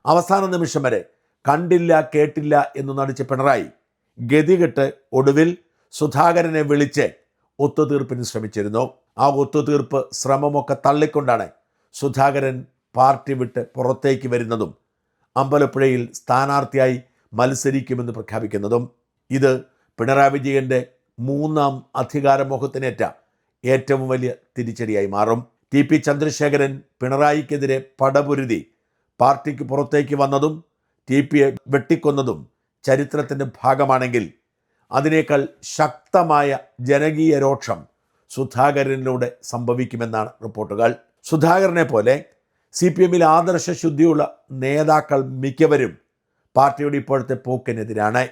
അവസാന നിമിഷം വരെ കണ്ടില്ല കേട്ടില്ല എന്ന് നടിച്ച പിണറായി ഗതികെട്ട് ഒടുവിൽ സുധാകരനെ വിളിച്ച് ഒത്തുതീർപ്പിന് ശ്രമിച്ചിരുന്നു. ആ ഒത്തുതീർപ്പ് ശ്രമമൊക്കെ തള്ളിക്കൊണ്ടാണ് സുധാകരൻ പാർട്ടി വിട്ട് പുറത്തേക്ക് വരുന്നതും അമ്പലപ്പുഴയിൽ സ്ഥാനാർത്ഥിയായി മത്സരിക്കുമെന്ന് പ്രഖ്യാപിക്കുന്നതും. ഇത് പിണറായി വിജയൻ്റെ മൂന്നാം അധികാരമോഹത്തിനേറ്റ ഏറ്റവും വലിയ തിരിച്ചടിയായി മാറും. TP ചന്ദ്രശേഖരൻ പിണറായിക്കെതിരെ പടപൊരുതി പാർട്ടിക്ക് പുറത്തേക്ക് വന്നതും TPയെ വെട്ടിക്കൊന്നതും ചരിത്രത്തിൻ്റെ ഭാഗമാണെങ്കിൽ അതിനേക്കാൾ ശക്തമായ ജനകീയ രോഷം സുധാകരനിലൂടെ സംഭവിക്കുമെന്നാണ് റിപ്പോർട്ടുകൾ. സുധാകരനെ പോലെ CPMൽ ആദർശ ശുദ്ധിയുള്ള നേതാക്കൾ മിക്കവരും പാർട്ടിയുടെ ഇപ്പോഴത്തെ പോക്കിനെതിരാണ്.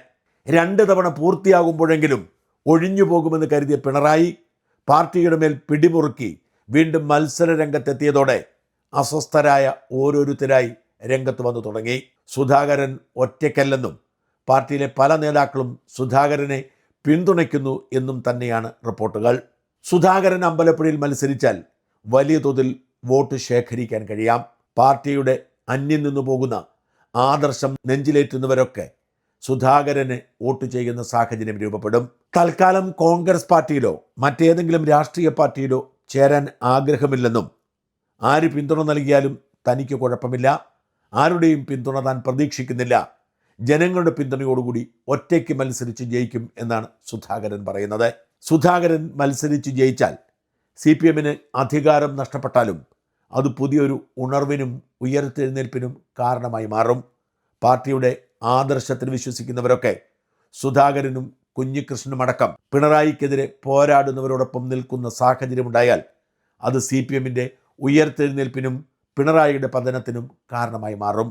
2 തവണ പൂർത്തിയാകുമ്പോഴെങ്കിലും ഒഴിഞ്ഞു പോകുമെന്ന് കരുതിയ പിണറായി പാർട്ടിയുടെ മേൽ പിടിമുറുക്കി വീണ്ടും മത്സര രംഗത്തെത്തിയതോടെ അസ്വസ്ഥരായ ഓരോരുത്തരായി രംഗത്ത് വന്നു തുടങ്ങി. സുധാകരൻ ഒറ്റയ്ക്കല്ലെന്നും പാർട്ടിയിലെ പല നേതാക്കളും സുധാകരനെ പിന്തുണയ്ക്കുന്നു എന്നും തന്നെയാണ് റിപ്പോർട്ടുകൾ. സുധാകരൻ അമ്പലപ്പുഴയിൽ മത്സരിച്ചാൽ വലിയ തോതിൽ വോട്ട് ശേഖരിക്കാൻ കഴിയാം. പാർട്ടിയുടെ അന്യം നിന്നു പോകുന്ന ആദർശം നെഞ്ചിലേറ്റുന്നവരൊക്കെ സുധാകരന് വോട്ട് ചെയ്യുന്ന സാഹചര്യം രൂപപ്പെടും. തൽക്കാലം കോൺഗ്രസ് പാർട്ടിയിലോ മറ്റേതെങ്കിലും രാഷ്ട്രീയ പാർട്ടിയിലോ ചേരാൻ ആഗ്രഹമില്ലെന്നും ആര് പിന്തുണ നൽകിയാലും തനിക്ക് കുഴപ്പമില്ല, ആരുടെയും പിന്തുണ താൻ പ്രതീക്ഷിക്കുന്നില്ല, ജനങ്ങളുടെ പിന്തുണയോടുകൂടി ഒറ്റയ്ക്ക് മത്സരിച്ച് ജയിക്കും എന്നാണ് സുധാകരൻ പറയുന്നത്. സുധാകരൻ മത്സരിച്ച് ജയിച്ചാൽ CPMന് അധികാരം നഷ്ടപ്പെട്ടാലും അത് പുതിയൊരു ഉണർവിനും ഉയർത്തെഴുന്നേൽപ്പിനും കാരണമായി മാറും. പാർട്ടിയുടെ ആദർശത്തിൽ വിശ്വസിക്കുന്നവരൊക്കെ സുധാകരനും കുഞ്ഞികൃഷ്ണനും അടക്കം പിണറായിക്കെതിരെ പോരാടുന്നവരോടൊപ്പം നിൽക്കുന്ന സാഹചര്യമുണ്ടായാൽ അത് CPMൻ്റെ ഉയർത്തെഴുന്നേൽപ്പിനും പിണറായിയുടെ പതനത്തിനും കാരണമായി മാറും.